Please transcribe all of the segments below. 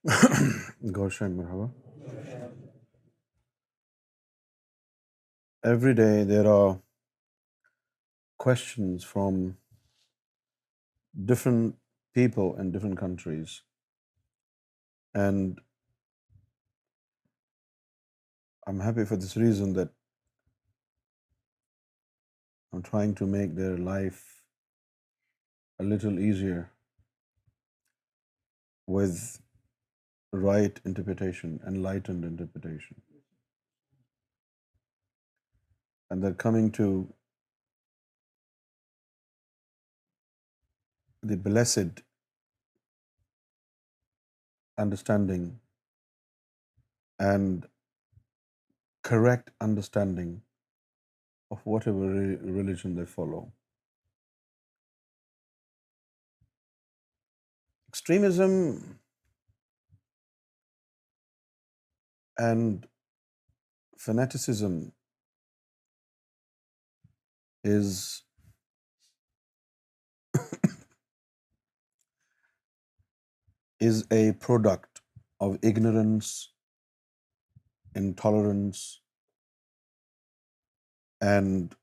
Goshen, marhaba. Every day there are questions from different people in different countries, and I'm happy for this reason that I'm trying to make their life a little easier with right interpretation, enlightened interpretation. And they're coming to the blessed understanding and correct understanding of whatever religion they follow. Extremism and fanaticism is a product of ignorance, intolerance, and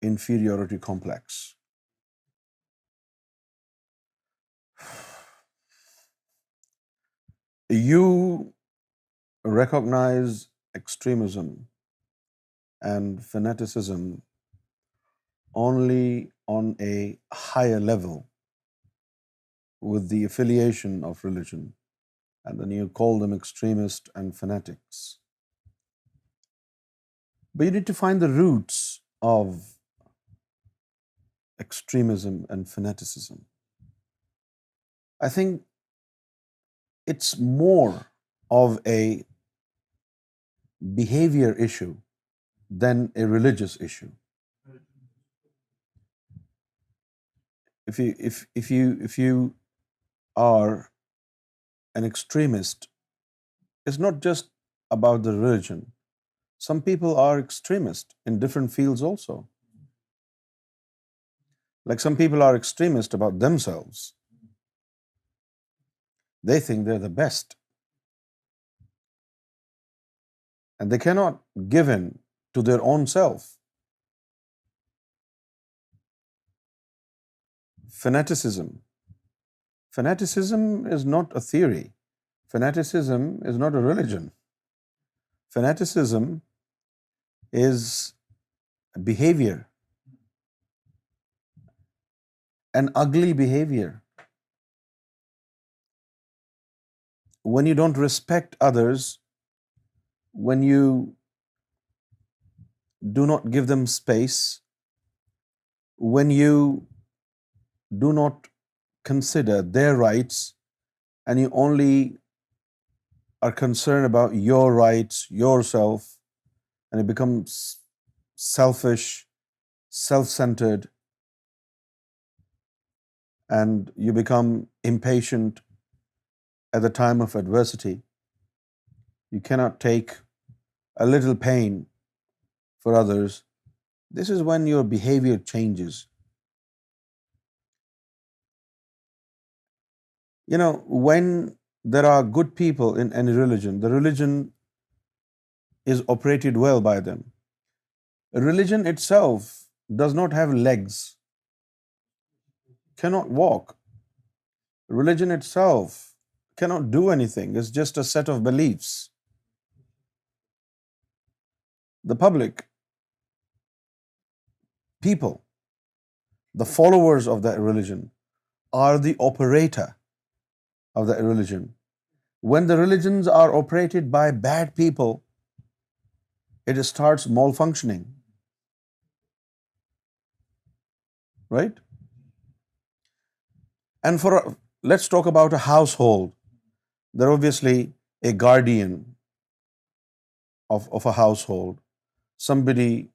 inferiority complex. You recognize extremism and fanaticism only on a higher level with the affiliation of religion, and then you call them extremist and fanatics. But you need to find the roots of extremism and fanaticism. I think it's more of a behavior issue than a religious issue. If you are an extremist, it's not just about the religion. Some people are extremist in different fields also. Like some people are extremist about themselves. They think they're the best, and they cannot give in to their own self. Fanaticism. Fanaticism is not a theory. Fanaticism is not a religion. Fanaticism is behavior, an ugly behavior. When you don't respect others, when you do not give them space, when you do not consider their rights and you only are concerned about your rights, yourself, and it becomes selfish, self-centered, and you become impatient at the time of adversity. You cannot take a little pain for others. This is when your behavior changes. When there are good people in any religion, the religion is operated well by them. Religion itself does not have legs, cannot walk. Religion itself cannot do anything. It's just a set of beliefs. The public, people, the followers of that religion are the operator of that religion. When the religions are operated by bad people, it starts malfunctioning, right? And let's talk about a household. There are obviously a guardian of a household, somebody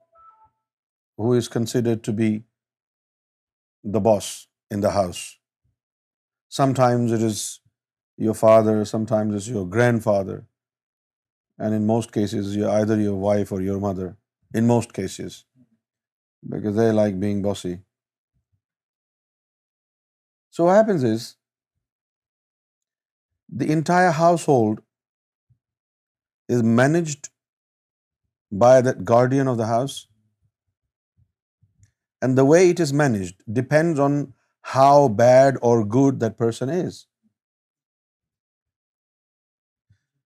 who is considered to be the boss in the house. Sometimes it is your father, sometimes it's your grandfather, and in most cases, either your wife or your mother, in most cases, because they like being bossy. So what happens is, The entire household is managed by that guardian of the house, and the way it is managed depends on how bad or good that person is.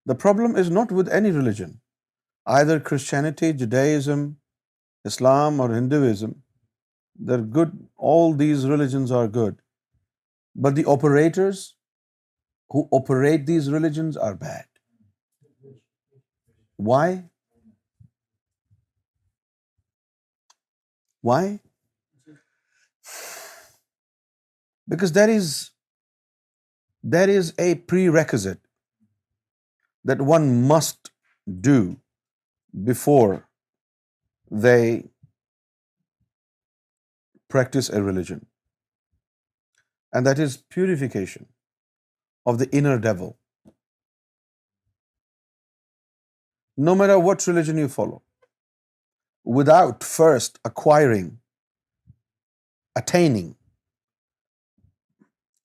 The problem is not with any religion, either Christianity, Judaism, Islam, or Hinduism. They're good. All these religions are good. But the operators who operate these religions are bad. Why? Why? Because there is a prerequisite that one must do before they practice a religion, and that is purification of the inner devil. No matter what religion you follow, without first acquiring, attaining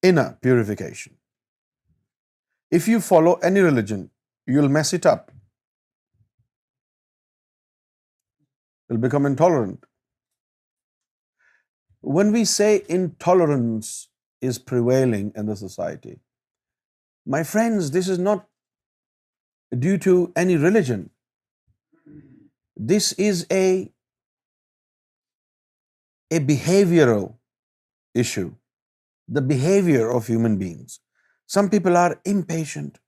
inner purification, if you follow any religion, you'll mess it up. You'll become intolerant. When we say intolerance is prevailing in the society, my friends, this is not due to any religion. This is a behavioral issue, the behavior of human beings. Some people are impatient.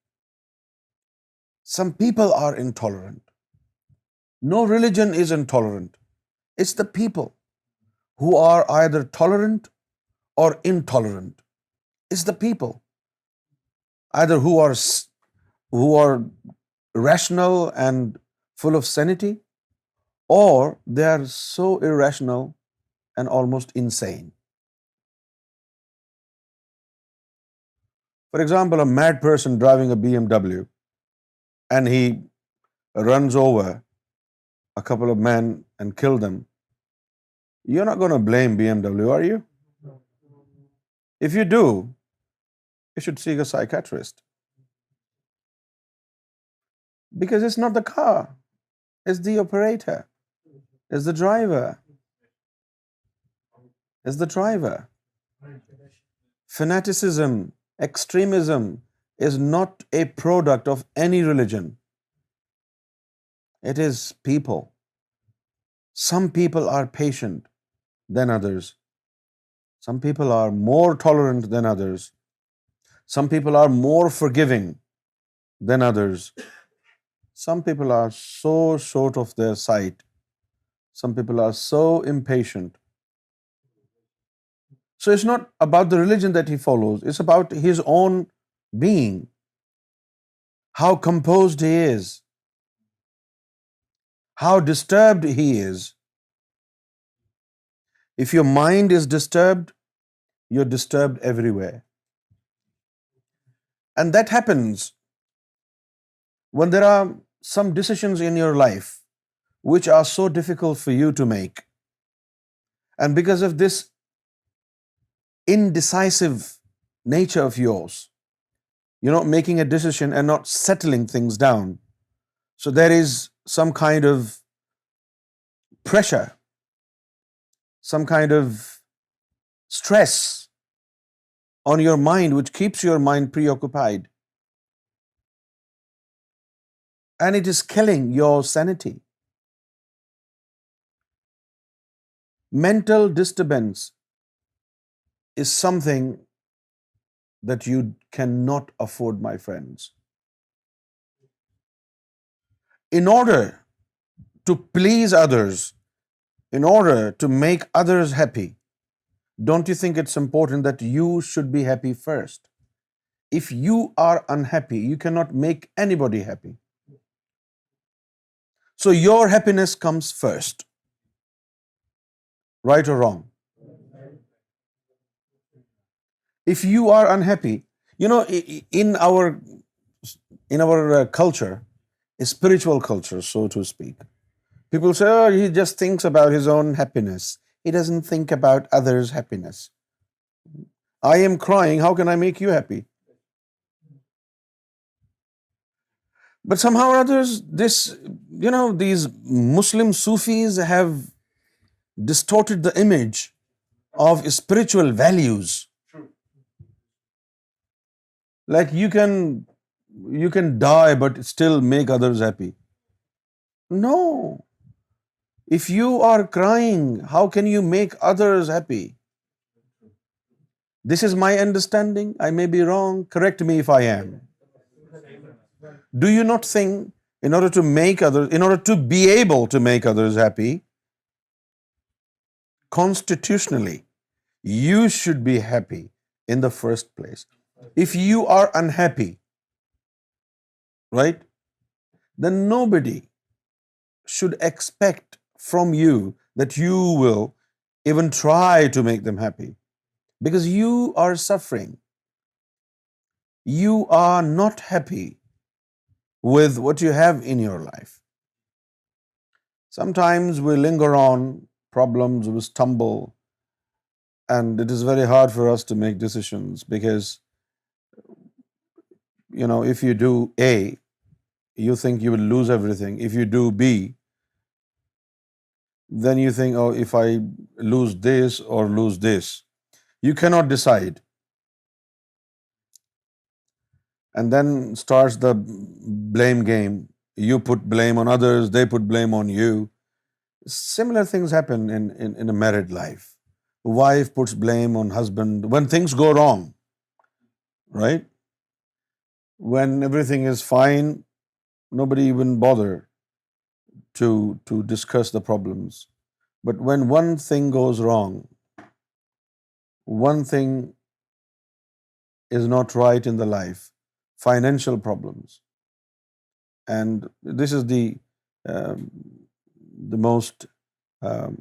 Some people are intolerant. No religion is intolerant. It's the people who are either tolerant or intolerant. It's the people either who are rational and full of sanity, or they are so irrational and almost insane. For example, a mad person driving a BMW and he runs over a couple of men and kill them. You're not going to blame BMW, are you? If you do, you should seek a psychiatrist. Because it's not the car, it's the operator, it's the driver. It's the driver. Fanaticism, extremism is not a product of any religion. It is people. Some people are patient than others. Some people are more tolerant than others. Some people are more forgiving than others. Some people are so short of their sight. Some people are so impatient. So it's not about the religion that he follows, it's about his own being, how composed he is, how disturbed he is. If your mind is disturbed, you're disturbed everywhere. And that happens when there are some decisions in your life which are so difficult for you to make. And because of this indecisive nature of yours, you're not making a decision and not settling things down. So there is some kind of pressure, some kind of stress on your mind which keeps your mind preoccupied. And it is killing your sanity. Mental disturbance is something that you cannot afford, my friends. In order to please others, in order to make others happy, don't you think it's important that you should be happy first? If you are unhappy, you cannot make anybody happy. So your happiness comes first, right or wrong? If you are unhappy, in our culture, a spiritual culture, so to speak, people say, "Oh, he just thinks about his own happiness. He doesn't think about others' happiness. I am crying. How can I make you happy?" But somehow or others, these Muslim Sufis have distorted the image of spiritual values. Like you can die but still make others happy. No. If you are crying, how can you make others happy? This is my understanding. I may be wrong. Correct me if I am. Do you not think in order to be able to make others happy, constitutionally, you should be happy in the first place? If you are unhappy, right, then nobody should expect from you that you will even try to make them happy, because you are suffering. You are not happy with what you have in your life. Sometimes we linger on problems, we stumble, and it is very hard for us to make decisions because, if you do A, you think you will lose everything. If you do B, then you think, oh, if I lose this or lose this, you cannot decide. And then starts the blame game. You put blame on others, they put blame on you. Similar things happen in a married life. Wife puts blame on husband when things go wrong, right? When everything is fine, nobody even bother to discuss the problems. But when one thing goes wrong, one thing is not right in the life, financial problems, and this is um, the most um,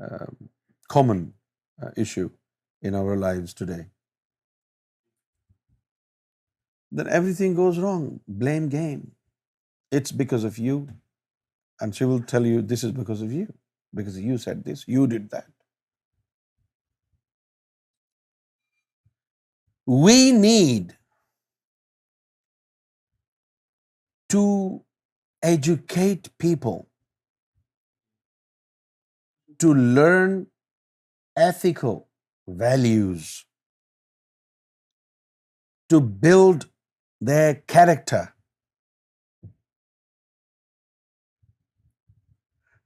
um, common issue in our lives today. Then everything goes wrong. Blame game. It's because of you. And she will tell you this is because of you. Because you said this, you did that. We need to educate people to learn ethical values, to build their character.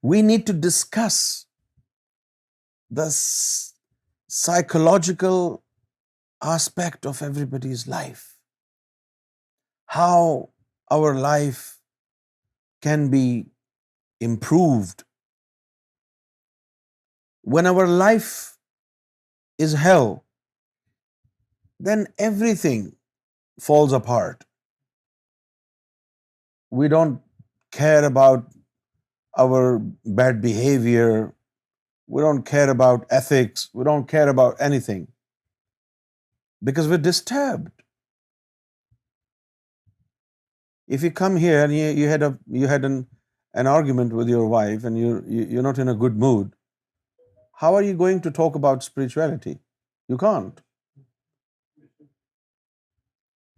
We need to discuss the psychological aspect of everybody's life, how our life can be improved. When our life is hell, then everything falls apart. We don't care about our bad behavior. We don't care about ethics. We don't care about anything because we're disturbed. If you come here and you had an argument with your wife and you're not in a good mood, how are you going to talk about spirituality? You can't.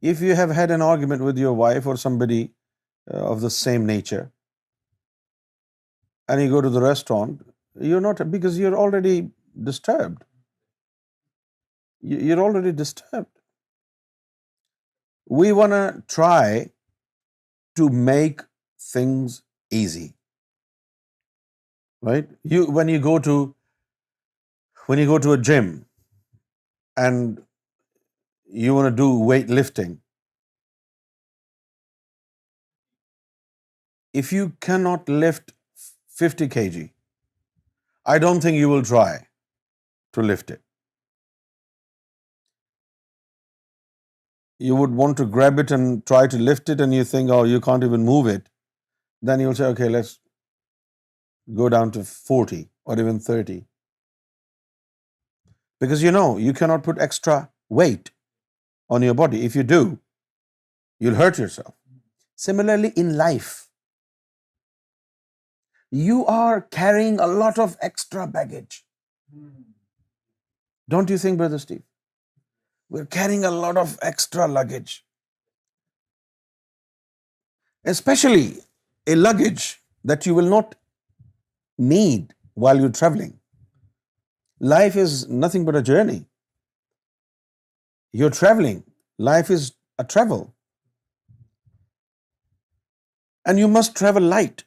If you have had an argument with your wife or somebody of the same nature, and you go to the restaurant, you're not, because you're already disturbed. You're already disturbed. We want to try to make things easy, right? When you go to a gym and you want to do weightlifting, if you cannot lift 50 kg, I don't think you will try to lift it. You would want to grab it and try to lift it, and you think, oh, you can't even move it. Then you'll say, okay, let's go down to 40 or even 30. Because you cannot put extra weight on your body. If you do, you'll hurt yourself. Similarly, in life, you are carrying a lot of extra baggage. Don't you think, Brother Steve? We're carrying a lot of extra luggage. especially a luggage that you will not need while you're traveling. Life is nothing but a journey. You're traveling. Life is a travel. And you must travel light.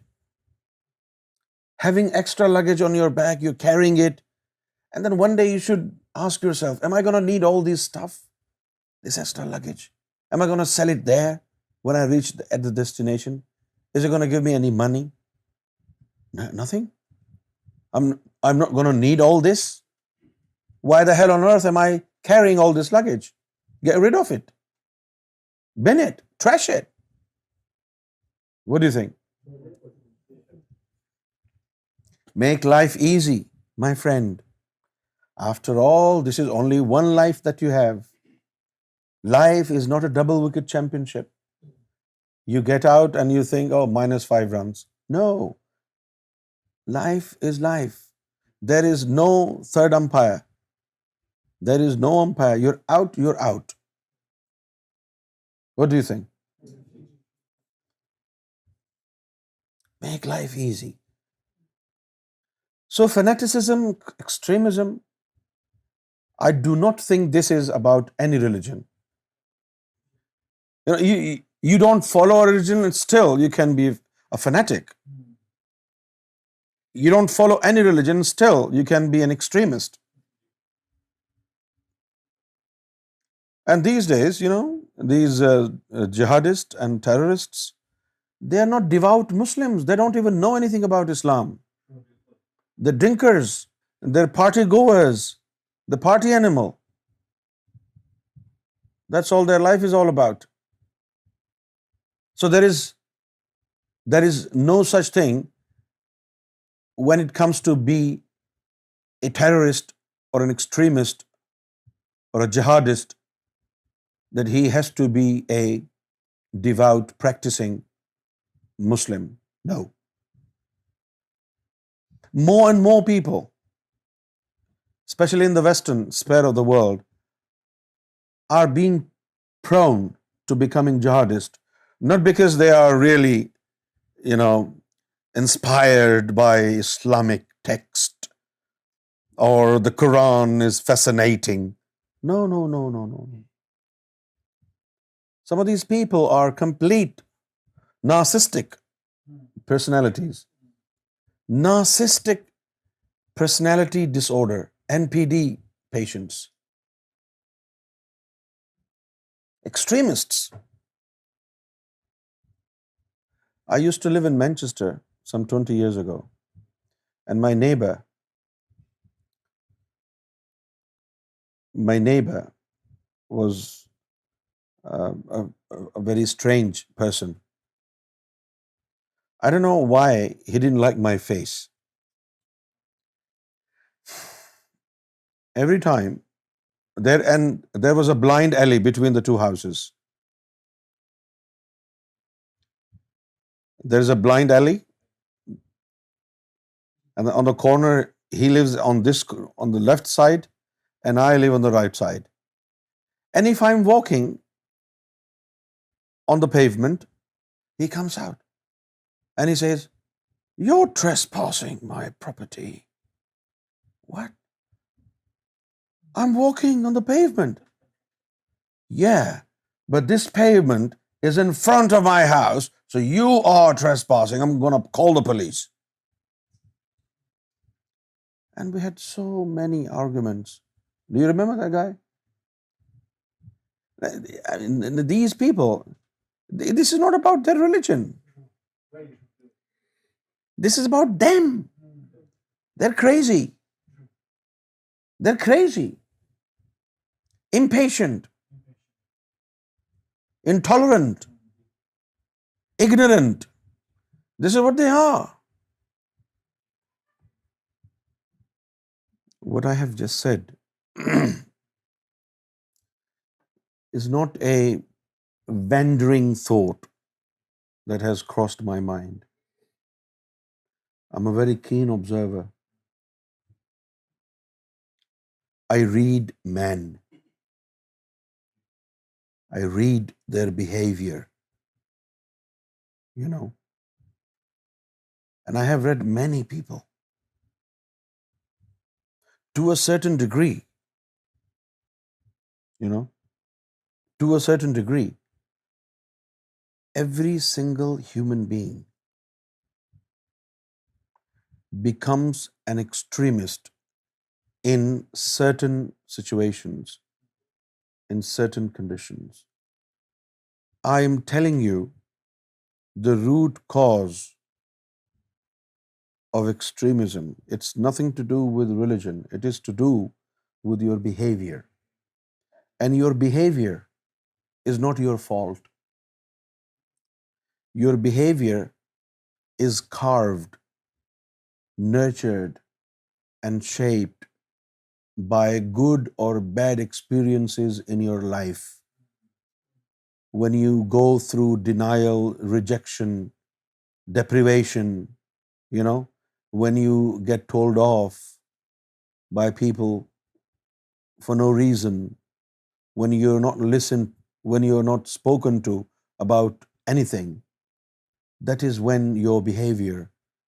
Having extra luggage on your back, you're carrying it. And then one day you should ask yourself, am I going to need all this stuff? This extra luggage? Am I going to sell it there when I reach at the destination? Is it going to give me any money? Nothing. I'm not going to need all this. Why the hell on earth am I carrying all this luggage? Get rid of it. Bin it. Trash it. What do you think? Make life easy, my friend. After all, this is only one life that you have. Life is not a double wicket championship. You get out and you think, oh, -5 runs. No. Life is life. There is no third umpire. There is no umpire. You're out, you're out. What do you think? Make life easy. So fanaticism, extremism, I do not think this is about any religion. You don't follow a religion and still you can be a fanatic. You don't follow any religion, still you can be an extremist. And these days, these jihadists and terrorists, they are not devout Muslims. They don't even know anything about Islam. The drinkers, they're party goers, the party animal. That's all their life is all about. So there is no such thing when it comes to be a terrorist or an extremist or a jihadist that he has to be a devout, practicing Muslim. No. More and more people, especially in the western sphere of the world, are being prone to becoming jihadist, not because they are really, inspired by Islamic text or the Quran is fascinating. No, no, no, no, no. Some of these people are complete narcissistic personalities. Narcissistic personality disorder, NPD patients. Extremists. I used to live in Manchester some 20 years ago, and my neighbor was a very strange person. I don't know why he didn't like my face. Every time there was a blind alley between the two houses. There's a blind alley, and on the corner he lives on the left side, and I live on the right side. And if I'm walking on the pavement, he comes out and he says, "You're trespassing my property." What? I'm walking on the pavement. Yeah, but this pavement is in front of my house, so you are trespassing. I'm going to call the police. And we had so many arguments. Do you remember that guy? These people, this is not about their religion. This is about them. They're crazy. They're crazy. Impatient. Intolerant. Ignorant. This is what they are. What I have just said is not a wandering thought that has crossed my mind. I'm a very keen observer. I read men. I read their behavior. you know. And I have read many people, to a certain degree, you know, to a certain degree, every single human being becomes an extremist in certain situations, in certain conditions. I am telling you, the root cause of extremism, it's nothing to do with religion. It is to do with your behavior. And your behavior is not your fault. Your behavior is carved, nurtured, and shaped by good or bad experiences in your life. When you go through denial, rejection, deprivation, you know, when you get told off by people for no reason, when you're not listened, when you're not spoken to about anything, that is when your behavior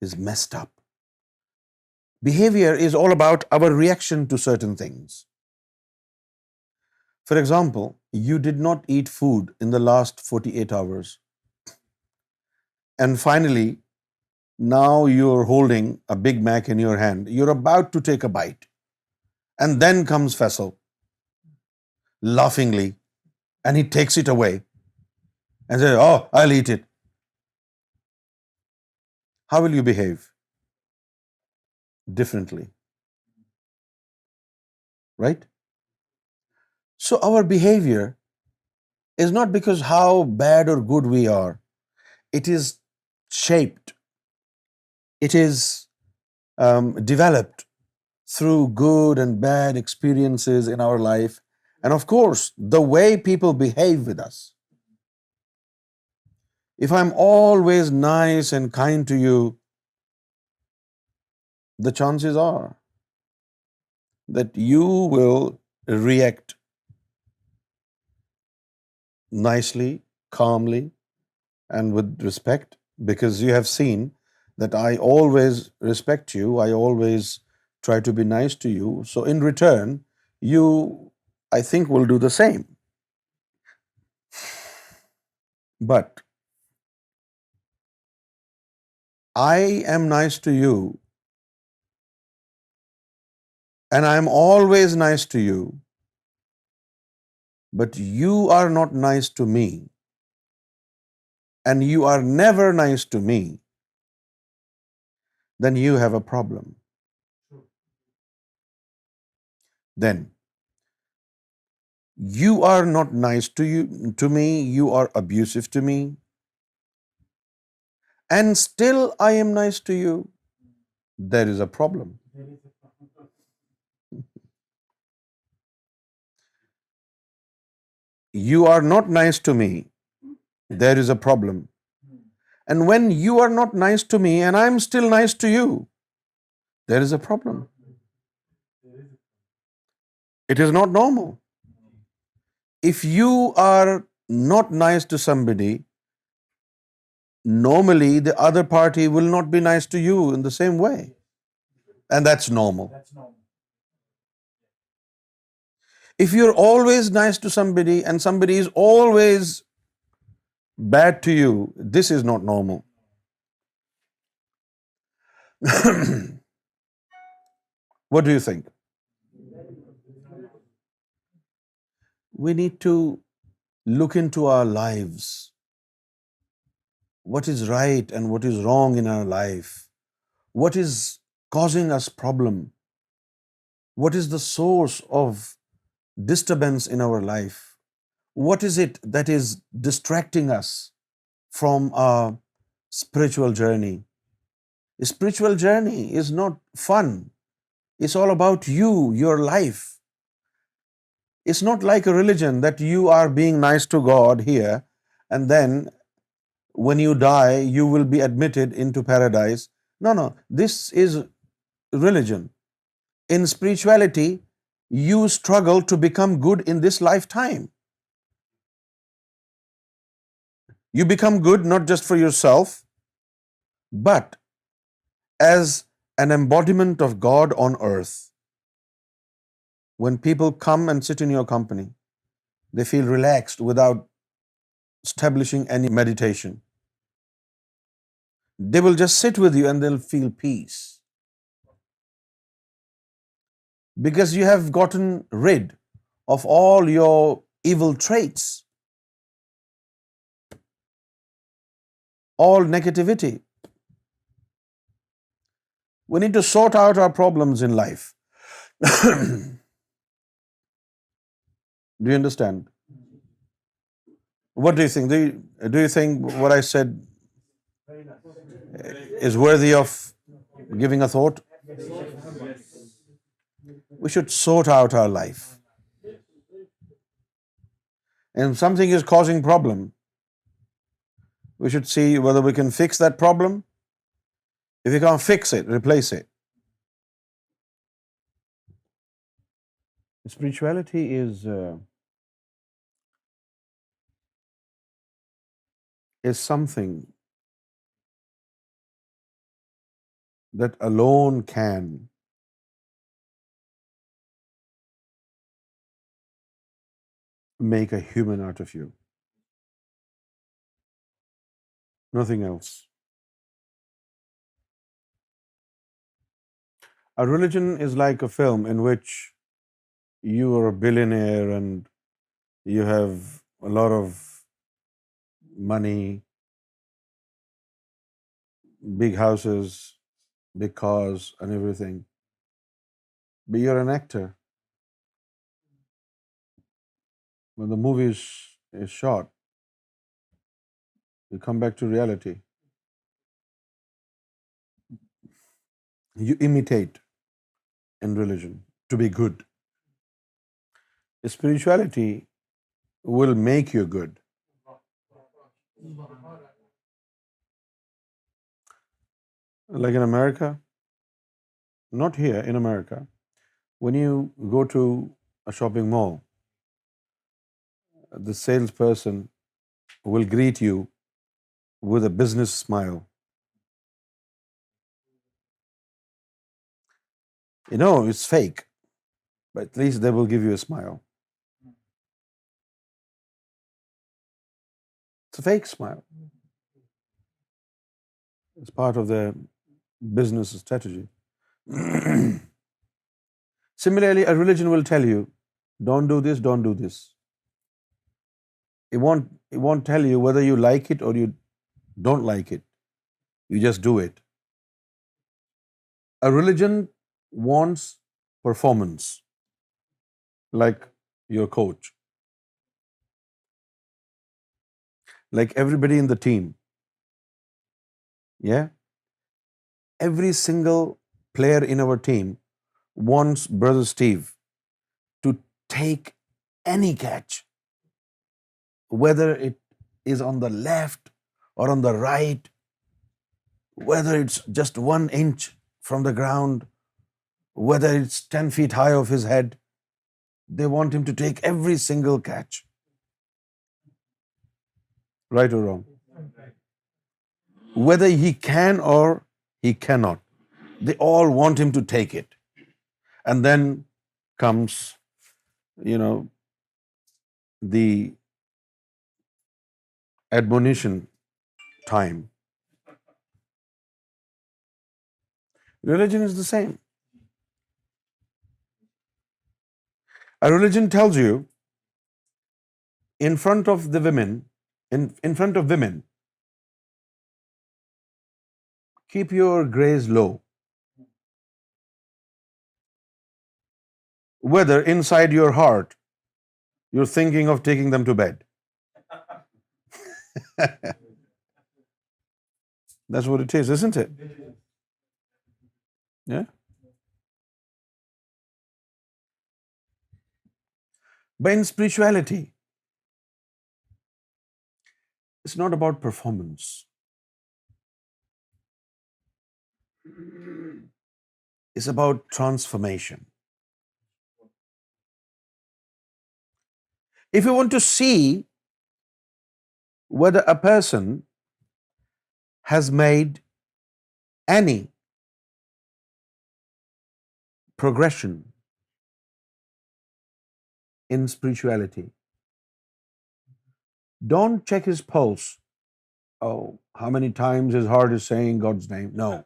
is messed up. Behavior is all about our reaction to certain things. For example, you did not eat food in the last 48 hours, and finally, now you're holding a Big Mac in your hand. You're about to take a bite, and then comes Faisal laughingly, and he takes it away and says, "Oh, I'll eat it." How will you behave? Differently, right? So our behavior is not because how bad or good we are. It is shaped, it is developed through good and bad experiences in our life. And of course, the way people behave with us. If I'm always nice and kind to you, the chances are that you will react nicely, calmly, and with respect, because you have seen that I always respect you, I always try to be nice to you. So in return, you, I think, will do the same. But I am nice to you, and I am always nice to you, but you are not nice to me, and you are never nice to me, then you have a problem. Then you are not nice to me, you are abusive to me, and still I am nice to you. There is a problem. You are not nice to me. There is a problem. And when you are not nice to me and I'm still nice to you, there is a problem. It is not normal. If you are not nice to somebody, normally the other party will not be nice to you in the same way. And that's normal. If you're always nice to somebody and somebody is always bad to you, this is not normal. What do you think? We need to look into our lives. What is right and what is wrong in our life? What is causing us problem? What is the source of disturbance in our life? What is it that is distracting us from our spiritual journey? A spiritual journey is not fun. It's all about you, your life. It's not like a religion that you are being nice to God here, and then when you die, you will be admitted into paradise. No, no. This is religion. In spirituality, you struggle to become good in this lifetime. You become good not just for yourself, but as an embodiment of God on earth. When people come and sit in your company, they feel relaxed without establishing any meditation. They will just sit with you and they'll feel peace because you have gotten rid of all your evil traits, all negativity. We need to sort out our problems in life. Do you understand? What do you think? Do you think what I said is worthy of giving a thought? We should sort out our life. And if something is causing problem, we should see whether we can fix that problem. If we can't fix it, replace it. Spirituality is something that alone can make a human out of you. Nothing else. A religion is like a film in which you are a billionaire and you have a lot of money, big houses, big cars, and everything. But you're an actor. When the movie is shot, you come back to reality. You imitate in religion to be good. Spirituality will make you good. Like in America, not here, in America, when you go to a shopping mall, the salesperson will greet you with a business smile. You know, it's fake, but at least they will give you a smile. It's a fake smile. It's part of their business strategy. Similarly, a religion will tell you, don't do this, don't do this. It won't tell you whether you like it or you don't like it. You just do it. A religion wants performance, like your coach, like everybody in the team. Yeah? Every single player in our team wants Brother Steve to take any catch, whether it is on the left or on the right, whether it's just 1 inch from the ground, whether it's 10 feet high off his head. They want him to take every single catch. Right or wrong? Whether he can or he cannot, they all want him to take it. And then comes, the admonition time. Religion is the same. A religion tells you in front of the women, in front of women, keep your gaze low. Whether inside your heart you're thinking of taking them to bed. That's what it is, isn't it? Yeah. But in spirituality, it's not about performance. It's about transformation. If you want to see whether a person has made any progression in spirituality. Don't check his pulse. Oh, how many times his heart is saying God's name? No.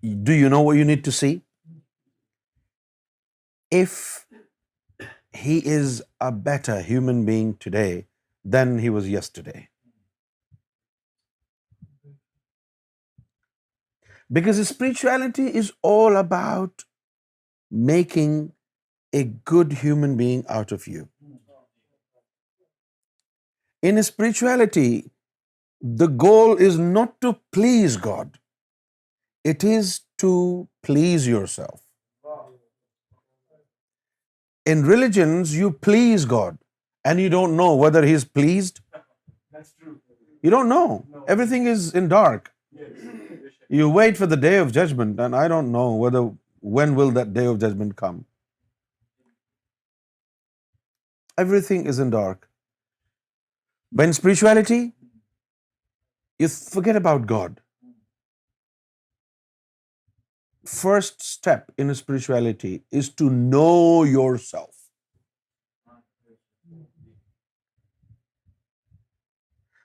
Do you know what you need to see? If he is a better human being today than he was yesterday. Because spirituality is all about making a good human being out of you. In spirituality, the goal is not to please God, it is to please yourself. In religions, you please God and you don't know whether He's pleased. You don't know. Everything is in dark. You wait for the day of judgment, and I don't know when will that day of judgment come. Everything is in dark. But in spirituality, you forget about God. First step in spirituality is to know yourself.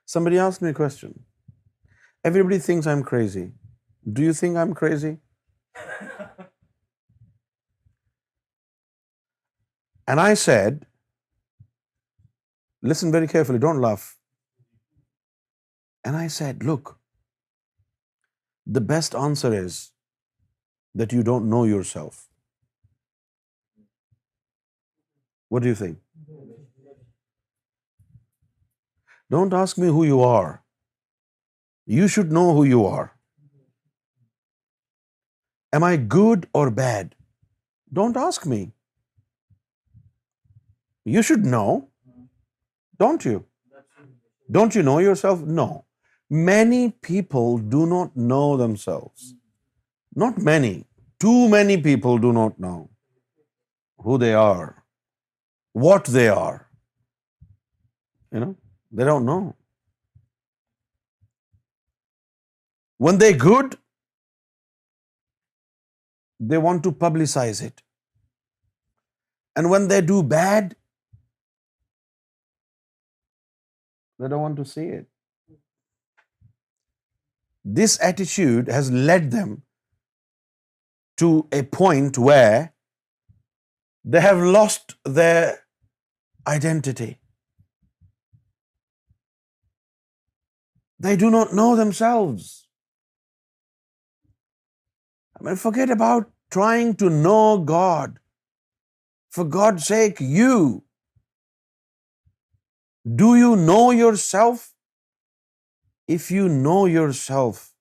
Somebody asked me a question. Everybody thinks I'm crazy. Do you think I'm crazy? And I said, listen very carefully, don't laugh. And I said, look, the best answer is that you don't know yourself. What do you think? Don't ask me who you are. You should know who you are. Am I good or bad? Don't ask me. You should know, don't you? Don't you know yourself? No. Many people do not know themselves. Not many. Too many people do not know who they are, what they are. They don't know. When they're good, they want to publicize it. And when they do bad, they don't want to see it. This attitude has led them to a point where they have lost their identity. They do not know themselves. Forget about trying to know God. For God's sake, do you know yourself? If you know yourself,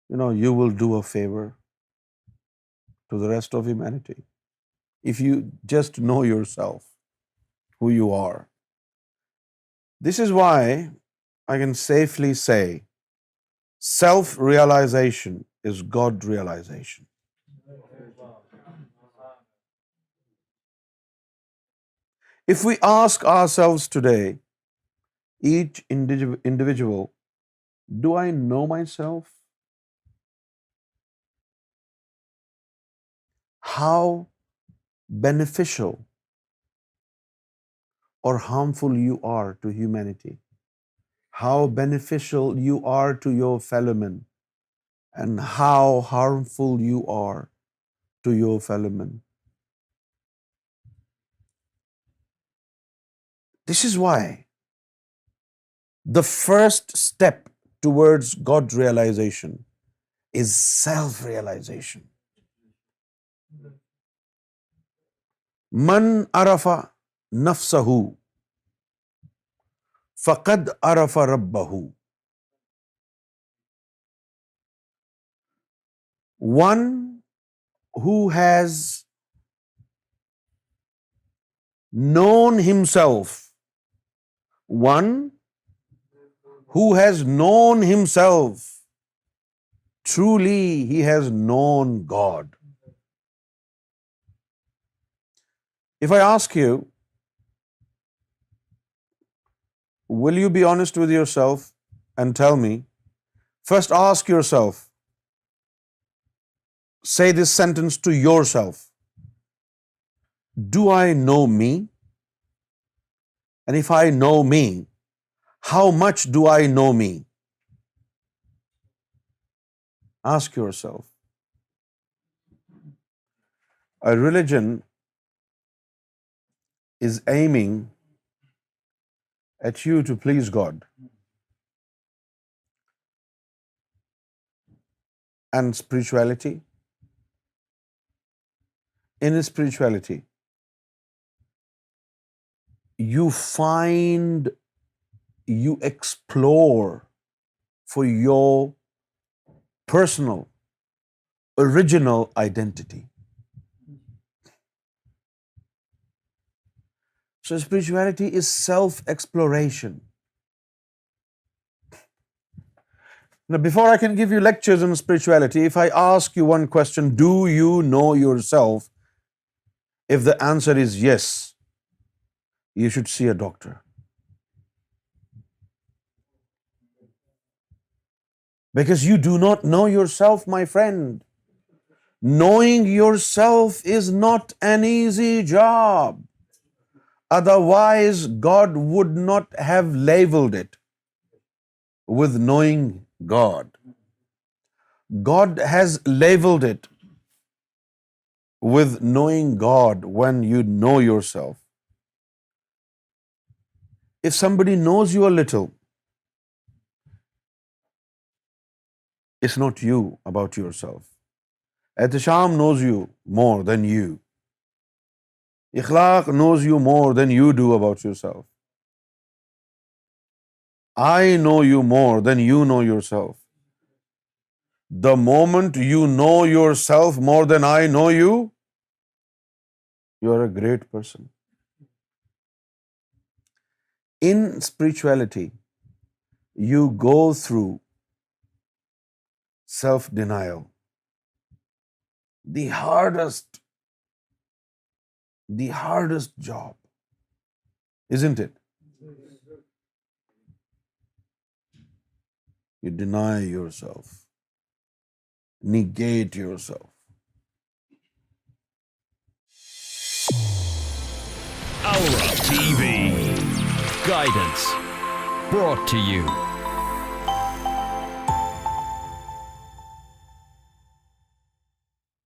you will do a favor to the rest of humanity. If you just know yourself, who you are. This is why I can safely say self-realization is God realization. If we ask ourselves today, each individual, do I know myself? How beneficial or harmful you are to humanity? How beneficial you are to your fellow men? And how harmful you are to your fellow men? This is why the first step towards God realization is self-realization. Man arafa nafsahu faqad arafa rabbahu. One who has known himself, one who has known himself, truly he has known God. If I ask you, will you be honest with yourself and tell me? First ask yourself, say this sentence to yourself. Do I know me? And if I know me, how much do I know me? Ask yourself. A religion is aiming at you to please God. And spirituality, in spirituality, you explore for your personal, original identity. So spirituality is self-exploration. Now, before I can give you lectures on spirituality, if I ask you one question, do you know yourself? If the answer is yes, you should see a doctor. Because you do not know yourself, my friend. Knowing yourself is not an easy job. Otherwise, God would not have labeled it with knowing God. God has labeled it with knowing God when you know yourself. If somebody knows you a little, it's not you about yourself. Ehtisham knows you more than you. Ikhlaq knows you more than you do about yourself. I know you more than you know yourself. The moment you know yourself more than I know you, you're a great person. In spirituality, you go through self-denial. The hardest job, isn't it? You deny yourself, negate yourself. Aura TV. Guidance. Brought to you